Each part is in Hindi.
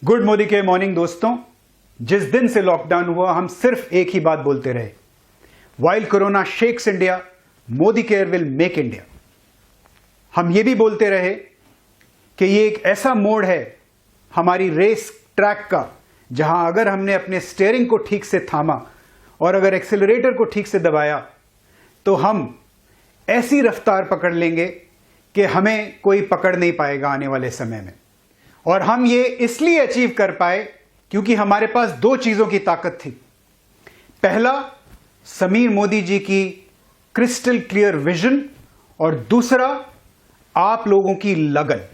गुड मोदी के मॉर्निंग दोस्तों। जिस दिन से लॉकडाउन हुआ हम सिर्फ एक ही बात बोलते रहे, while corona shakes India, Modi care will make India. हम ये भी बोलते रहे कि ये एक ऐसा मोड़ है हमारी रेस ट्रैक का, जहां अगर हमने अपने स्टीयरिंग को ठीक से थामा और अगर एक्सेलरेटर को ठीक से दबाया तो हम ऐसी रफ्तार पकड़ लेंगे कि हमें कोई पकड़ नहीं पाएगा आने वाले समय में। और हम ये इसलिए अचीव कर पाए क्योंकि हमारे पास दो चीजों की ताकत थी। पहला, समीर मोदी जी की क्रिस्टल क्लियर विजन, और दूसरा, आप लोगों की लगन।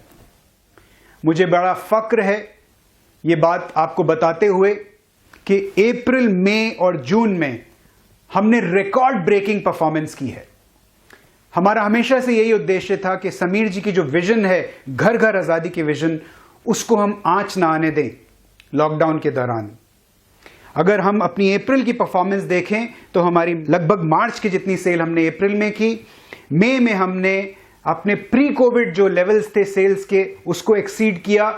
मुझे बड़ा फक्र है ये बात आपको बताते हुए कि अप्रैल, मई और जून में हमने रिकॉर्ड ब्रेकिंग परफॉर्मेंस की है। हमारा हमेशा से यही उद्देश्य था कि समीर जी की जो विजन है, घर घर आजादी की विजन, उसको हम आंच ना आने दें लॉकडाउन के दौरान। अगर हम अपनी अप्रैल की परफॉर्मेंस देखें तो हमारी लगभग मार्च की जितनी सेल हमने अप्रैल में की, मई में हमने अपने प्री कोविड जो लेवल्स थे सेल्स के उसको एक्सीड किया,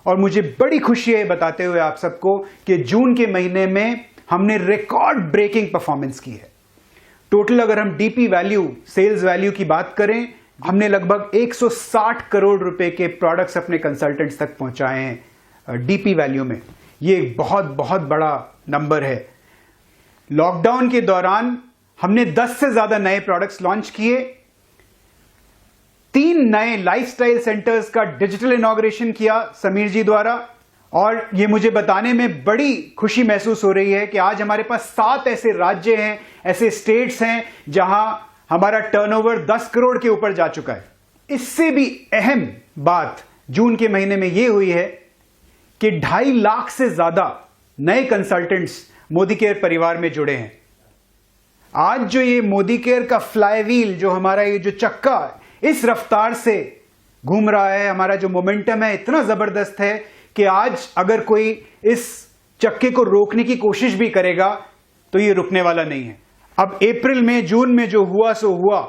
और मुझे बड़ी खुशी है बताते हुए आप सबको कि जून के महीने में हमने रिकॉर्ड ब्रेकिंग परफॉर्मेंस की है। टोटल अगर हम डीपी वैल्यू, सेल्स वैल्यू की बात करें, हमने लगभग 160 करोड़ रुपए के प्रोडक्ट्स अपने कंसल्टेंट्स तक पहुंचाए हैं डीपी वैल्यू में। ये एक बहुत बहुत बड़ा नंबर है। लॉकडाउन के दौरान हमने 10 से ज्यादा नए प्रोडक्ट्स लॉन्च किए, 3 नए लाइफस्टाइल सेंटर्स का डिजिटल इनॉग्रेशन किया समीर जी द्वारा, और ये मुझे बताने में बड़ी खुशी महसूस हो रही है कि आज हमारे पास 7 ऐसे राज्य हैं, ऐसे स्टेट्स हैं जहां हमारा टर्नओवर 10 करोड़ के ऊपर जा चुका है। इससे भी अहम बात जून के महीने में यह हुई है कि 2.5 लाख से ज्यादा नए कंसल्टेंट्स मोदी केयर परिवार में जुड़े हैं। आज जो ये मोदी केयर का फ्लाईव्हील, जो हमारा ये जो चक्का इस रफ्तार से घूम रहा है, हमारा जो मोमेंटम है इतना जबरदस्त है कि आज अगर कोई इस चक्के को रोकने की कोशिश भी करेगा तो ये रुकने वाला नहीं है। अब अप्रैल में, जून में जो हुआ सो हुआ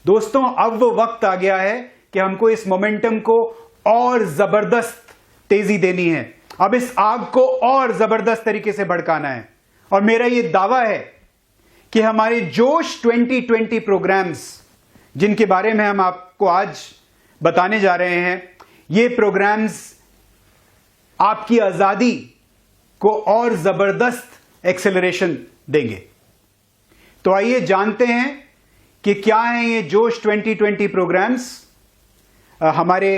दोस्तों, अब वो वक्त आ गया है कि हमको इस मोमेंटम को और जबरदस्त तेजी देनी है। अब इस आग को और जबरदस्त तरीके से भड़काना है, और मेरा ये दावा है कि हमारे जोश 2020 प्रोग्राम्स, जिनके बारे में हम आपको आज बताने जा रहे हैं, ये प्रोग्राम्स आपकी आजादी को और जबरदस्त एक्सेलरेशन देंगे। तो आइए जानते हैं कि क्या है ये जोश 2020 प्रोग्राम्स। हमारे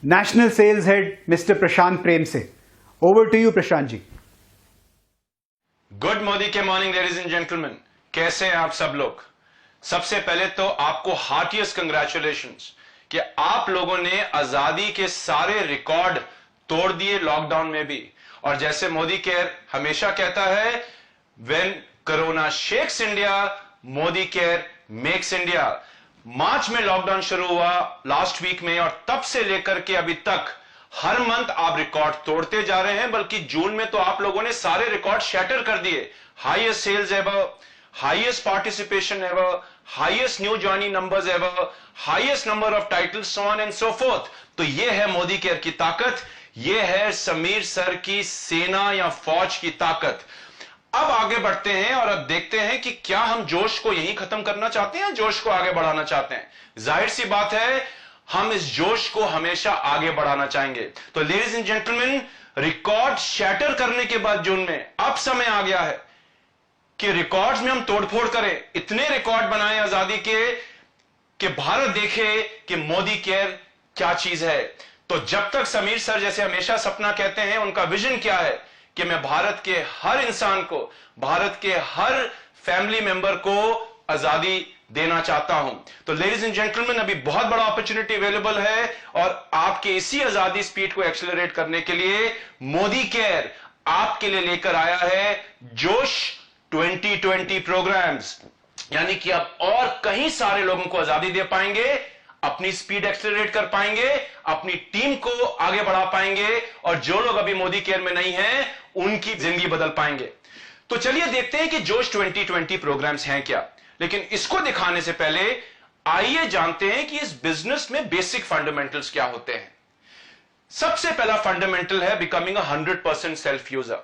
national sales head mister Prashant Prem से। Over to you Prashant ji. Good Modi के मॉर्निंग लेडीज एंड जेंटलमैन, कैसे हैं आप सब लोग। सबसे पहले तो आपको हार्टिएस्ट कंग्रेचुलेशंस कि आप लोगों ने आजादी के सारे रिकॉर्ड तोड़ दिए लॉकडाउन में भी। और जैसे मोदी केयर हमेशा कहता है, when corona shakes India, Modi care makes India. March में लॉकडाउन शुरू हुआ लास्ट वीक में, और तब से लेकर के अभी तक हर मंथ आप रिकॉर्ड तोड़ते जा रहे हैं। बल्कि जून में तो आप लोगों ने सारे रिकॉर्ड शैटर कर दिए। Highest sales ever, highest participation ever, highest new joining numbers ever, highest number of titles, so on and so forth. तो यह है मोदी केयर की ताकत, यह है समीर सर की सेना या फौज की ताकत। अब आगे बढ़ते हैं और अब देखते हैं कि क्या हम जोश को यहीं खत्म करना चाहते हैं, जोश को आगे बढ़ाना चाहते हैं। जाहिर सी बात है, हम इस जोश को हमेशा आगे बढ़ाना चाहेंगे। तो ladies and gentleman, record shatter करने के बाद जून में अब समय आ गया है कि रिकॉर्ड्स में हम तोड़फोड़ करें, इतने रिकॉर्ड बनाएं आजादी के कि भारत देखे कि मोदी केयर क्या चीज है। तो जब तक समीर सर जैसे हमेशा सपना कहते हैं, उनका विजन क्या है कि मैं भारत के हर इंसान को, भारत के हर फैमिली मेंबर को आजादी देना चाहता हूं। तो लेडीज एंड जेंटलमैन, अभी बहुत बड़ा अपॉर्चुनिटी अवेलेबल है, और आपके इसी आजादी स्पीड को एक्सेलरेट करने के लिए मोदी केयर आपके लिए लेकर आया है जोश 2020 प्रोग्राम्स। यानी कि आप और कई सारे लोगों को आजादी दे पाएंगे, अपनी स्पीड एक्सेलरेट कर पाएंगे, अपनी टीम को आगे बढ़ा पाएंगे, और जो लोग अभी मोदी केयर में नहीं हैं उनकी जिंदगी बदल पाएंगे। तो चलिए देखते हैं कि जोश 2020 प्रोग्राम्स हैं क्या। लेकिन इसको दिखाने से पहले आइए जानते हैं कि इस बिजनेस में बेसिक फंडामेंटल्स क्या होते हैं। सबसे पहला फंडामेंटल है बिकमिंग 100% सेल्फ यूजर।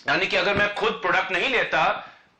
यानी कि अगर मैं खुद प्रोडक्ट नहीं लेता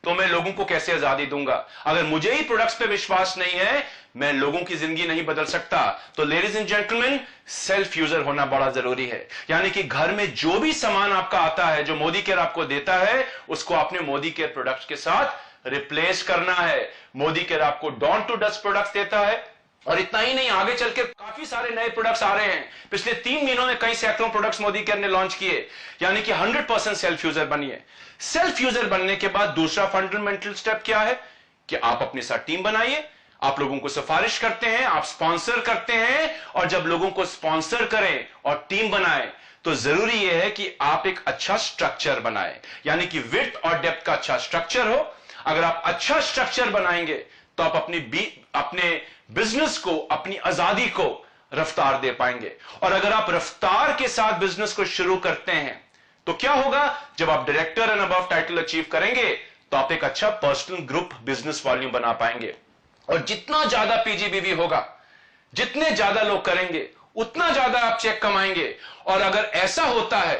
तो मैं लोगों को कैसे आजादी दूंगा? अगर मुझे ही प्रोडक्ट्स पे विश्वास नहीं है, मैं लोगों की जिंदगी नहीं बदल सकता। तो ladies and gentleman, self user होना बड़ा जरूरी है। यानी कि घर में जो भी सामान आपका आता है, जो मोदी केयर आपको देता है, उसको आपने मोदी केयर प्रोडक्ट्स के साथ रिप्लेस करना है। मोदी केयर आपको डॉन टू डस्ट प्रोडक्ट्स देता है, और इतना ही नहीं, आगे चल के काफी सारे नए प्रोडक्ट्स आ रहे हैं। पिछले 3 महीनों में कई सैकड़ों प्रोडक्ट्स मोदी केयर ने लॉन्च किए। यानी कि 100% सेल्फ यूजर बनिए। सेल्फ यूजर बनने के बाद दूसरा फंडामेंटल स्टेप क्या है कि आप अपने साथ टीम बनाइए। आप लोगों को सिफारिश करते हैं, आप स्पॉन्सर करते हैं, और जब लोगों को स्पॉन्सर करें और टीम बनाएं तो जरूरी यह है कि आप एक अच्छा स्ट्रक्चर बनाएं। यानी कि विड्थ और डेप्थ का अच्छा स्ट्रक्चर हो। अगर आप अच्छा स्ट्रक्चर बनाएंगे तो आप अपने बिजनेस को, अपनी आजादी को रफ्तार दे पाएंगे। और अगर आप रफ्तार के साथ बिजनेस को शुरू करते हैं तो क्या होगा? जब आप director and above title achieve करेंगे तो आप एक अच्छा पर्सनल ग्रुप बिजनेस वॉल्यूम बना पाएंगे। और जितना ज्यादा पीजीबीवी होगा, जितने ज्यादा लोग करेंगे, उतना ज्यादा आप चेक कमाएंगे। और अगर ऐसा होता है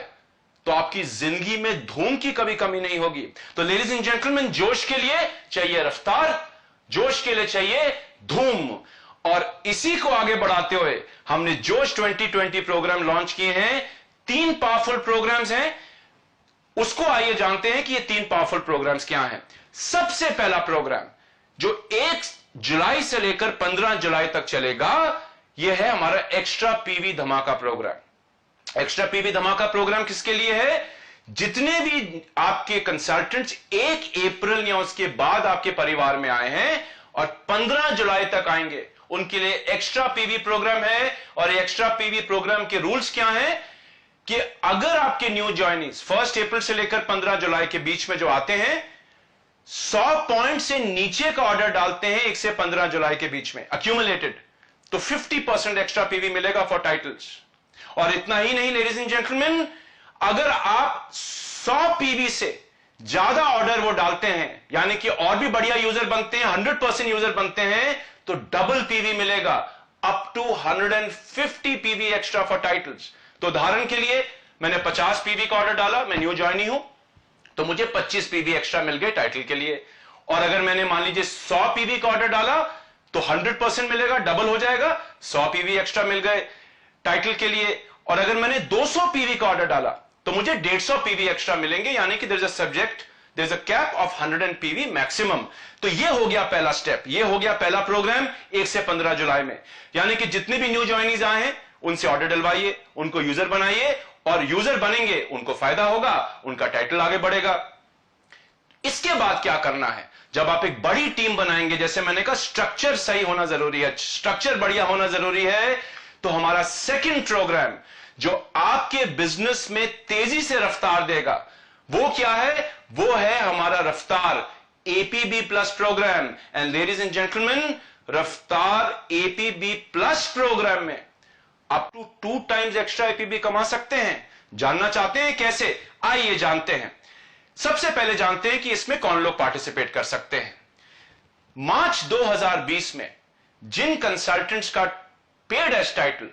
तो आपकी जिंदगी में धूम की कभी कमी नहीं होगी। तो लेडीज एंड जेंटलमैन, जोश के लिए चाहिए रफ्तार, जोश के लिए चाहिए धूम। और इसी को आगे बढ़ाते हुए हमने जोश 2020 प्रोग्राम लॉन्च किए हैं। 3 पावरफुल प्रोग्राम्स हैं। उसको आइए जानते हैं कि ये 3 पावरफुल प्रोग्राम्स क्या हैं। सबसे पहला प्रोग्राम जो 1 जुलाई से लेकर 15 जुलाई तक चलेगा, यह है हमारा एक्स्ट्रा पीवी धमाका प्रोग्राम। एक्स्ट्रा पीवी धमाका प्रोग्राम किसके लिए है? जितने भी आपके कंसल्टेंट्स 1 अप्रैल या उसके बाद आपके परिवार में आए हैं और 15 जुलाई तक आएंगे, उनके लिए एक्स्ट्रा पीवी प्रोग्राम है। और एक्स्ट्रा पीवी प्रोग्राम के रूल्स क्या हैं कि अगर आपके न्यू ज्वाइनीज 1 अप्रैल से लेकर 15 जुलाई के बीच में जो आते हैं, 100 पॉइंट से नीचे का ऑर्डर डालते हैं 1 से 15 जुलाई के बीच में अक्यूमुलेटेड, तो 50% एक्स्ट्रा पीवी मिलेगा फॉर टाइटल्स। और इतना ही नहीं लेडीज एंड जेंटलमैन, अगर आप 100 पीवी से ज्यादा ऑर्डर वो डालते हैं, यानी कि और भी बढ़िया यूजर बनते हैं, 100% यूजर बनते हैं, तो डबल पीवी मिलेगा, up to 150 PV extra for titles. तो उदाहरण के लिए मैंने 50 पीवी का ऑर्डर डाला, मैं न्यू ज्वाइनी हूं, तो मुझे 25 पीवी एक्स्ट्रा मिल गए टाइटल के लिए। और अगर मैंने मान लीजिए 100 पीवी का ऑर्डर डाला तो 100% मिलेगा, डबल हो जाएगा, 100 पीवी एक्स्ट्रा मिल गए टाइटल के लिए। और अगर मैंने 200 पीवी का ऑर्डर डाला तो मुझे 150 पीवी एक्स्ट्रा मिलेंगे। यानी कि there is a subject, there is a cap of 100 PV maximum. तो ये हो गया पहला स्टेप, ये हो गया पहला प्रोग्राम 1 से 15 जुलाई में। यानी कि जितने भी न्यू ज्वाइनीज आए हैं उनसे ऑर्डर डलवाइए, उनको यूजर बनाइए, और यूजर बनेंगे उनको फायदा होगा, उनका टाइटल आगे बढ़ेगा। इसके बाद क्या करना है? जब आप एक बड़ी टीम बनाएंगे, जैसे मैंने कहा स्ट्रक्चर सही होना जरूरी है, स्ट्रक्चर बढ़िया होना जरूरी है, तो हमारा सेकंड प्रोग्राम जो आपके बिजनेस में तेजी से रफ्तार देगा, वो क्या है? वो है हमारा Raftaar APB plus program. And ladies and gentleman, Raftaar APB plus program में up to 2 times extra APB कमा सकते हैं। जानना चाहते हैं कैसे? आइए जानते हैं। सबसे पहले जानते हैं कि इसमें कौन लोग पार्टिसिपेट कर सकते हैं। मार्च 2020 में जिन कंसल्टेंट्स का पेड एज टाइटल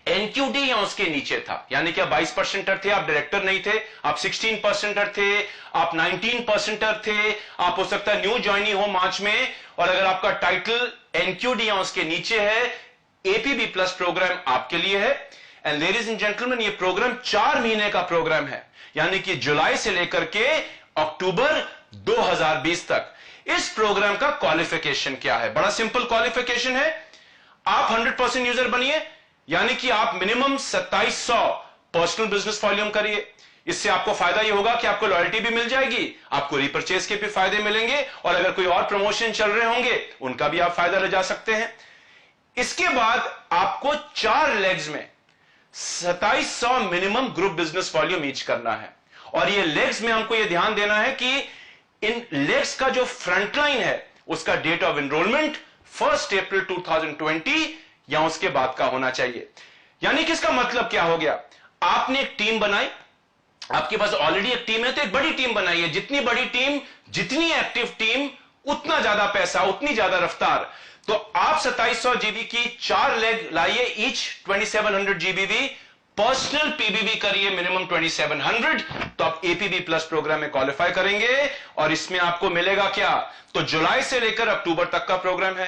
एनक्यूडी या उसके नीचे था, यानी कि आप 22% थे, आप डायरेक्टर नहीं थे, आप 16% थे, आप 19% थे, आप हो सकता है न्यू ज्वाइनी हो मार्च में, और अगर आपका टाइटल एनक्यूडी या उसके नीचे है, एपीबी प्लस प्रोग्राम आपके लिए है। एंड लेडीज एंड जेंटलमैन, ये प्रोग्राम 4 महीने का प्रोग्राम है, यानी कि जुलाई से लेकर के अक्टूबर 2020 तक। इस प्रोग्राम का क्वालिफिकेशन क्या है? बड़ा सिंपल क्वालिफिकेशन है। आप 100% यूजर बनिए, यानी कि आप मिनिमम 2700 पर्सनल बिजनेस वॉल्यूम करिए। इससे आपको फायदा यह होगा कि आपको लॉयल्टी भी मिल जाएगी, आपको रिपर्चेज के भी फायदे मिलेंगे, और अगर कोई और प्रमोशन चल रहे होंगे उनका भी आप फायदा ले जा सकते हैं। इसके बाद आपको 4 लेग्स में 2700 minimum group business volume each करना है। और ये लेग्स में हमको ये ध्यान देना है कि इन लेग्स का जो फ्रंट लाइन है उसका डेट ऑफ एनरोलमेंट 1 अप्रैल 2020 या उसके बाद का होना चाहिए। यानी कि इसका मतलब क्या हो गया? आपने एक टीम बनाई, आपके पास ऑलरेडी एक टीम है, तो एक बड़ी टीम बनाइए। जितनी बड़ी टीम, जितनी एक्टिव टीम, उतना ज्यादा पैसा, उतनी ज्यादा रफ्तार। तो आप 2700 जीबी की 4 लेग लाइए, ईच 2700 जीबी, पर्सनल पीबीबी करिए मिनिमम 2700, तो आप एपीबी प्लस प्रोग्राम में क्वालिफाई करेंगे। और इसमें आपको मिलेगा क्या, तो जुलाई से लेकर अक्टूबर तक का प्रोग्राम है।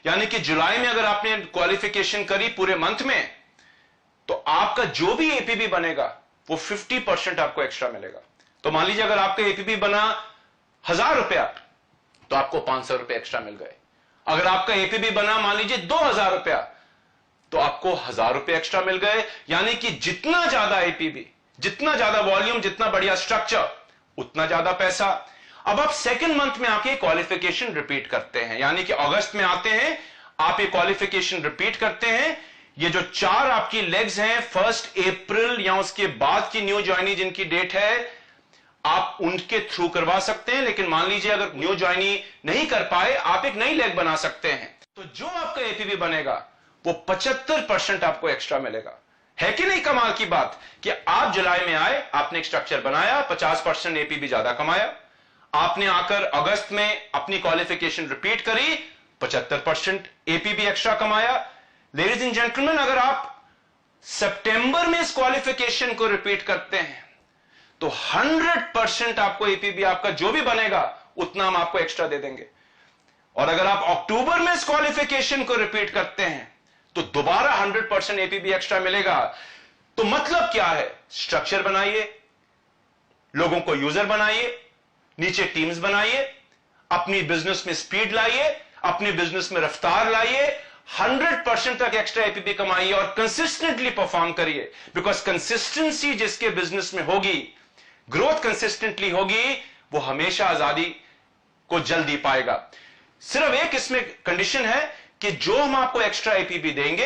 यानी कि जुलाई में अगर आपने क्वालिफिकेशन करी पूरे मंथ में, तो आपका जो भी एपीबी बनेगा वो 50% आपको एक्स्ट्रा मिलेगा। तो मान लीजिए अगर आपका एपीबी बना 1000 रुपया, तो आपको 500 रुपए एक्स्ट्रा मिल गए। अगर आपका एपीबी बना मान लीजिए 2000 रुपया, तो आपको 1000 रुपए एक्स्ट्रा मिल गए। यानी कि जितना ज्यादा एपीबी, जितना ज्यादा वॉल्यूम, जितना बढ़िया स्ट्रक्चर, उतना ज्यादा पैसा। अब आप सेकंड मंथ में आके क्वालिफिकेशन रिपीट करते हैं, यानी कि अगस्त में आते हैं, आप ये क्वालिफिकेशन रिपीट करते हैं। ये जो 4 आपकी लेग्स हैं, 1 अप्रैल या उसके बाद की न्यू ज्वाइनी जिनकी डेट है, आप उनके थ्रू करवा सकते हैं। लेकिन मान लीजिए अगर न्यू ज्वाइनी नहीं कर पाए, आप एक नई लेग बना सकते हैं। तो जो आपका एपीबी बनेगा वो 75% आपको एक्स्ट्रा मिलेगा। है कि नहीं कमाल की बात कि आप जुलाई में आए, आपने एक स्ट्रक्चर बनाया, 50% एपीबी ज्यादा कमाया। आपने आकर अगस्त में अपनी क्वालिफिकेशन रिपीट करी, 75% एपीबी एक्स्ट्रा कमाया। लेडीज एंड जेंटलमैन, अगर आप सितंबर में इस क्वालिफिकेशन को रिपीट करते हैं, तो 100% आपको एपीबी आपका जो भी बनेगा उतना हम आपको एक्स्ट्रा दे देंगे। और अगर आप अक्टूबर में इस क्वालिफिकेशन को रिपीट करते हैं, तो दोबारा 100% एपीबी एक्स्ट्रा मिलेगा। तो मतलब क्या है, स्ट्रक्चर बनाइए, लोगों को यूजर बनाइए, नीचे टीम्स बनाइए, अपनी बिजनेस में स्पीड लाइए, अपनी बिजनेस में रफ्तार लाइए, 100% तक एक्स्ट्रा एपीबी कमाइए और कंसिस्टेंटली परफॉर्म करिए। बिकॉज कंसिस्टेंसी जिसके बिजनेस में होगी, ग्रोथ कंसिस्टेंटली होगी, वो हमेशा आजादी को जल्दी पाएगा। सिर्फ एक इसमें कंडीशन है कि जो हम आपको एक्स्ट्रा एपीबी देंगे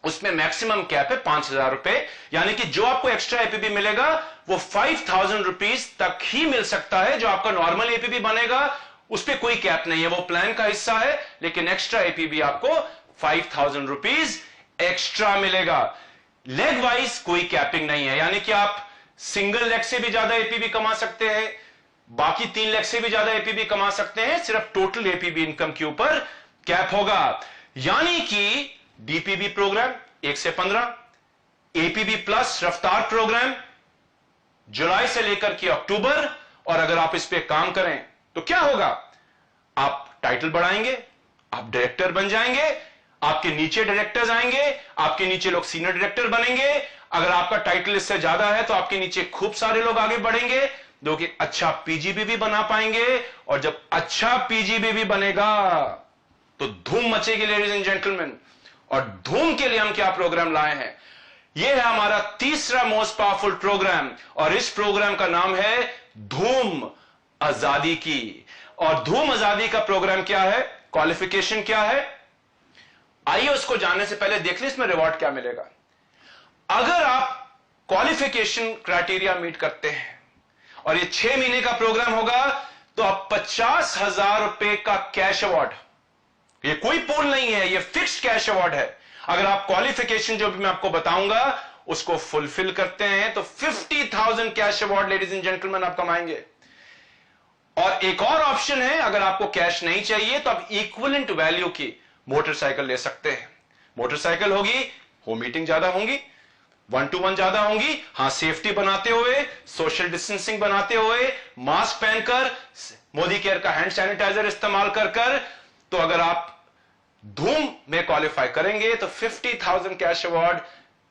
उसमें मैक्सिमम कैप है 5000 रुपए। यानी कि जो आपको एक्स्ट्रा एपीबी मिलेगा वो 5000 रुपीज तक ही मिल सकता है। जो आपका नॉर्मल एपीबी बनेगा उस पर कोई कैप नहीं है, वो प्लान का हिस्सा है। लेकिन एक्स्ट्रा एपीबी आपको 5000 रुपीज एक्स्ट्रा मिलेगा। लेग वाइज कोई कैपिंग नहीं है, यानी कि आप सिंगल लेग से भी ज्यादा एपीबी कमा सकते हैं, बाकी 3 लेग से भी ज्यादा एपीबी कमा सकते हैं। सिर्फ टोटल एपीबी इनकम के ऊपर कैप होगा। यानी कि डीपीबी प्रोग्राम 1 से 15, एपीबी प्लस रफ्तार प्रोग्राम जुलाई से लेकर के अक्टूबर। और अगर आप इस पे काम करें तो क्या होगा, आप टाइटल बढ़ाएंगे, आप डायरेक्टर बन जाएंगे, आपके नीचे डायरेक्टर्स आएंगे, आपके नीचे लोग सीनियर डायरेक्टर बनेंगे। अगर आपका टाइटल इससे ज्यादा है तो आपके नीचे खूब सारे लोग आगे बढ़ेंगे जो कि अच्छा पीजीबी भी बना पाएंगे। और जब अच्छा पीजीबी भी बनेगा तो धूम मचेगी लेडीज एंड जेंटलमैन। और धूम के लिए हम क्या प्रोग्राम लाए हैं, यह है हमारा तीसरा मोस्ट पावरफुल प्रोग्राम। और इस प्रोग्राम का नाम है धूम आजादी की। और धूम आजादी का प्रोग्राम क्या है, क्वालिफिकेशन क्या है, आइए उसको जानने से पहले देख लें इसमें रिवॉर्ड क्या मिलेगा। अगर आप क्वालिफिकेशन क्राइटेरिया मीट करते हैं और ये 6 महीने का प्रोग्राम होगा, तो आप 50,000 रुपए का कैश अवार्ड, ये कोई पूल नहीं है, ये फिक्स्ड कैश अवार्ड है। अगर आप क्वालिफिकेशन जो भी मैं आपको बताऊंगा उसको फुलफिल करते हैं तो 50,000 cash award ladies and gentleman आप कमाएंगे। और एक और ऑप्शन है, अगर आपको कैश नहीं चाहिए तो आप इक्विवेलेंट वैल्यू की मोटरसाइकिल ले सकते हैं। मोटरसाइकिल होगी, होम मीटिंग ज्यादा होंगी, 1-to-1 ज्यादा होंगी, हां सेफ्टी बनाते हुए, सोशल डिस्टेंसिंग बनाते हुए, मास्क पहनकर, मोदी केयर का हैंड सैनिटाइजर इस्तेमाल कर। तो अगर आप धूम में क्वालिफाई करेंगे तो 50,000 कैश अवार्ड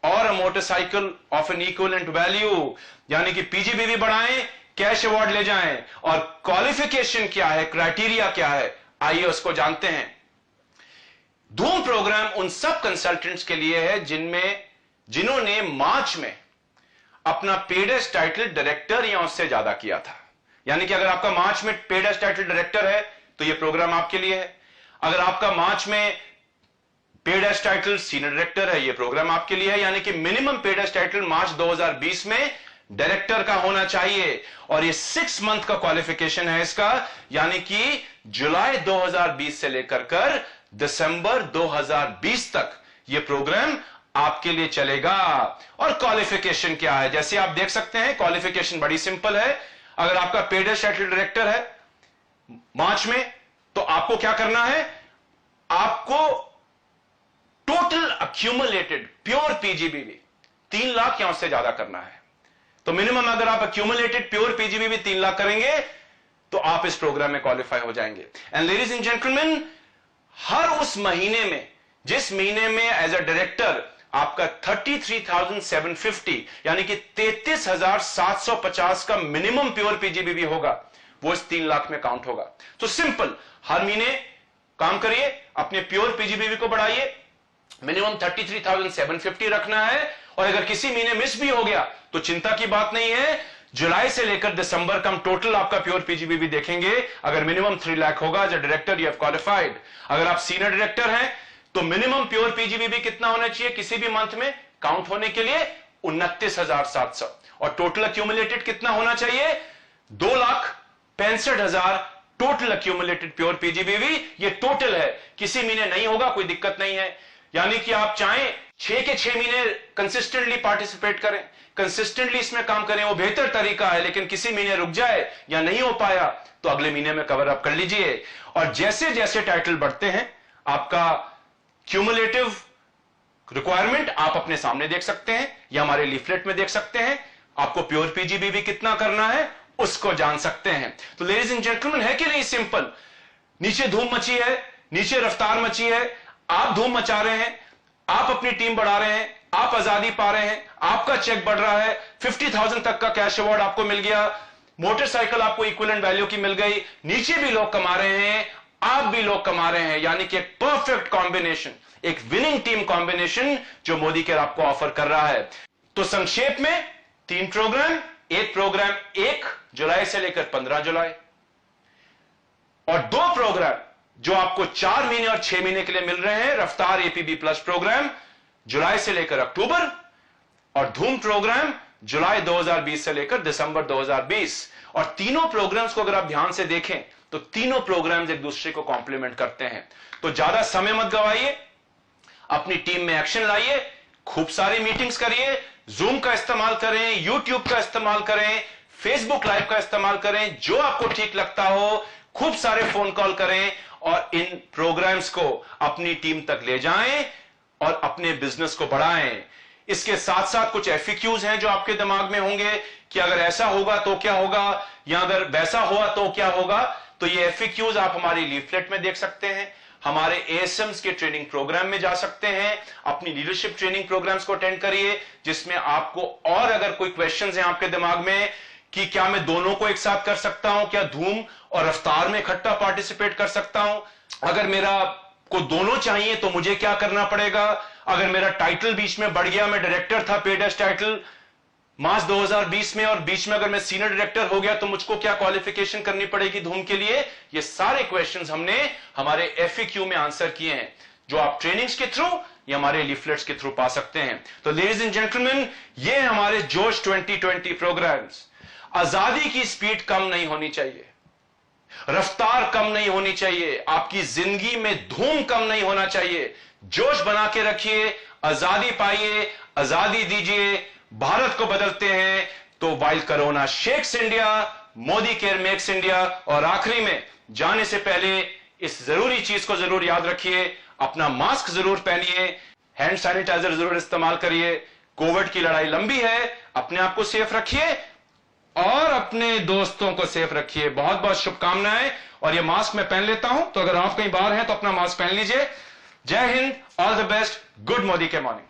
और a motorcycle of N equivalent value, यानी कि पीजीबी भी बढ़ाएं, कैश अवार्ड ले जाएं। और क्वालिफिकेशन क्या है, क्राइटेरिया क्या है, आइए उसको जानते हैं। धूम प्रोग्राम उन सब कंसल्टेंट्स के लिए है जिन्होंने मार्च में अपना पेडेस्ट टाइटल डायरेक्टर या उससे ज्यादा किया था। यानी कि अगर आपका मार्च में पेडेस्ट टाइटल डायरेक्टर है तो यह प्रोग्राम आपके लिए है। अगर आपका मार्च में पेडेस्ट टाइटल सीनियर डायरेक्टर है, यह प्रोग्राम आपके लिए है। यानी कि मिनिमम पेडेस्ट टाइटल मार्च 2020 में डायरेक्टर का होना चाहिए। और ये 6 मंथ का क्वालिफिकेशन है इसका, यानी कि जुलाई 2020 से लेकर दिसंबर 2020 तक यह प्रोग्राम आपके लिए चलेगा। और क्वालिफिकेशन क्या है, जैसे आप देख सकते हैं क्वालिफिकेशन बड़ी सिंपल है। अगर आपका पेडेस्ट टाइटल डायरेक्टर है मार्च में, तो आपको क्या करना है, आपको total accumulated pure PGB 3 lakh या उससे ज्यादा करना है। तो मिनिमम अगर आप एक्यूमुलेटेड प्योर पीजीबी भी 3 लाख करेंगे तो आप इस प्रोग्राम में क्वालिफाई हो जाएंगे। एंड लेडीज एंड जेंटलमैन, हर उस महीने में जिस महीने में एज अ डायरेक्टर आपका 33,750 यानी कि 33,750 का मिनिमम प्योर पीजीबी होगा, वो इस 3 लाख में काउंट होगा। तो सिंपल, हर महीने काम करिए, अपने प्योर पीजीबी को बढ़ाइए, मिनिमम 33,750 रखना है। और अगर किसी महीने मिस भी हो गया तो चिंता की बात नहीं है, जुलाई से लेकर दिसंबर का हम टोटल आपका प्योर पीजीबी देखेंगे। अगर मिनिमम 3 लाख होगा as a director you have qualified. अगर आप सीनियर डायरेक्टर हैं तो मिनिमम प्योर पीजीबी कितना होना चाहिए किसी भी मंथ में काउंट होने के लिए? 29,700। और टोटल एक्यूमुलेटेड कितना होना चाहिए? 2,65,000 टोटल एक्यूमुलेटेड प्योर पीजीबी। ये टोटल है, किसी महीने नहीं होगा कोई दिक्कत नहीं है। यानी कि आप चाहें 6 के 6 महीने कंसिस्टेंटली पार्टिसिपेट करें, कंसिस्टेंटली इसमें काम करें, वो बेहतर तरीका है। लेकिन किसी महीने रुक जाए या नहीं हो पाया तो अगले महीने में कवर अप कर लीजिए। और जैसे जैसे टाइटल बढ़ते हैं आपका क्यूमुलेटिव रिक्वायरमेंट आप अपने सामने देख सकते हैं या हमारे लीफलेट में देख सकते हैं। आपको प्योर पीजीबी कितना करना है उसको जान सकते हैं। तो लेडीज एंड जेंटलमैन, है कि नहीं सिंपल? नीचे धूम मची है, नीचे रफ्तार मची है, आप धूम मचा रहे हैं, आप अपनी टीम बढ़ा रहे हैं, आप आजादी पा रहे हैं, आपका चेक बढ़ रहा है, 50,000 तक का कैश अवार्ड आपको मिल गया, मोटरसाइकिल आपको इक्विवेलेंट वैल्यू की मिल गई, नीचे भी लोग कमा रहे हैं, आप भी लोग कमा रहे हैं। यानी कि एक परफेक्ट कॉम्बिनेशन, एक विनिंग टीम कॉम्बिनेशन जो मोदी केयर आपको ऑफर कर रहा है। तो संक्षेप में 3 प्रोग्राम, एक प्रोग्राम 1 जुलाई से लेकर 15 जुलाई और 2 प्रोग्राम जो आपको 4 महीने और 6 महीने के लिए मिल रहे हैं। रफ्तार एपीबी प्लस प्रोग्राम जुलाई से लेकर अक्टूबर और धूम प्रोग्राम जुलाई 2020 से लेकर दिसंबर 2020। और तीनों प्रोग्राम्स को अगर आप ध्यान से देखें तो तीनों प्रोग्राम्स एक दूसरे को कॉम्प्लीमेंट करते हैं। तो ज्यादा समय मत गवाइए, अपनी टीम में एक्शन लाइए, खूब सारी मीटिंग्स करिए, जूम का इस्तेमाल करें, यूट्यूब का इस्तेमाल करें, फेसबुक लाइव का इस्तेमाल करें, जो आपको ठीक लगता हो, खूब सारे फोन कॉल करें और इन प्रोग्राम्स को अपनी टीम तक ले जाएं और अपने बिजनेस को बढ़ाएं। इसके साथ साथ कुछ एफएक्यूज हैं जो आपके दिमाग में होंगे कि अगर ऐसा होगा तो क्या होगा या अगर वैसा हुआ तो क्या होगा। तो ये एफएक्यूज आप हमारी लीफलेट में देख सकते हैं, हमारे एएसएम्स के ट्रेनिंग प्रोग्राम में जा सकते हैं, अपनी लीडरशिप ट्रेनिंग प्रोग्राम्स को अटेंड करिए जिसमें आपको और अगर कोई क्वेश्चंस हैं आपके दिमाग में कि क्या मैं दोनों को एक साथ कर सकता हूं, क्या धूम और रफ्तार में इकट्ठा पार्टिसिपेट कर सकता हूं, अगर मेरा को दोनों चाहिए तो मुझे क्या करना पड़ेगा, अगर मेरा टाइटल बीच में बढ़ गया, मैं डायरेक्टर था पेड एज टाइटल मार्च 2020 में और बीच में अगर मैं सीनियर डायरेक्टर हो गया तो मुझको क्या क्वालिफिकेशन करनी पड़ेगी धूम के लिए। ये सारे क्वेश्चंस हमने हमारे एफएक्यू में आंसर किए हैं जो आप ट्रेनिंग्स के थ्रू या हमारे लीफलेट्स के थ्रू पा सकते हैं। तो लेडीज एंड जेंटलमैन, ये हमारे जोश 2020 प्रोग्राम्स। आजादी की स्पीड कम नहीं होनी चाहिए, रफ्तार कम नहीं होनी चाहिए, आपकी जिंदगी में धूम कम नहीं होना चाहिए। जोश बना के रखिए, आजादी पाइए, आजादी दीजिए, भारत को बदलते हैं। तो while corona shakes India, Modi care makes India. और आखिरी में जाने से पहले इस जरूरी चीज को जरूर याद रखिए, अपना मास्क जरूर पहनिए, हैंड सैनिटाइजर जरूर इस्तेमाल करिए। कोविड की लड़ाई लंबी है, अपने आप को सेफ रखिए और अपने दोस्तों को सेफ रखिए। बहुत बहुत शुभकामनाएं। और ये मास्क मैं पहन लेता हूं, तो अगर आप कहीं बाहर हैं तो अपना मास्क पहन लीजिए। जय Hind, all the best, good Modi के मॉर्निंग।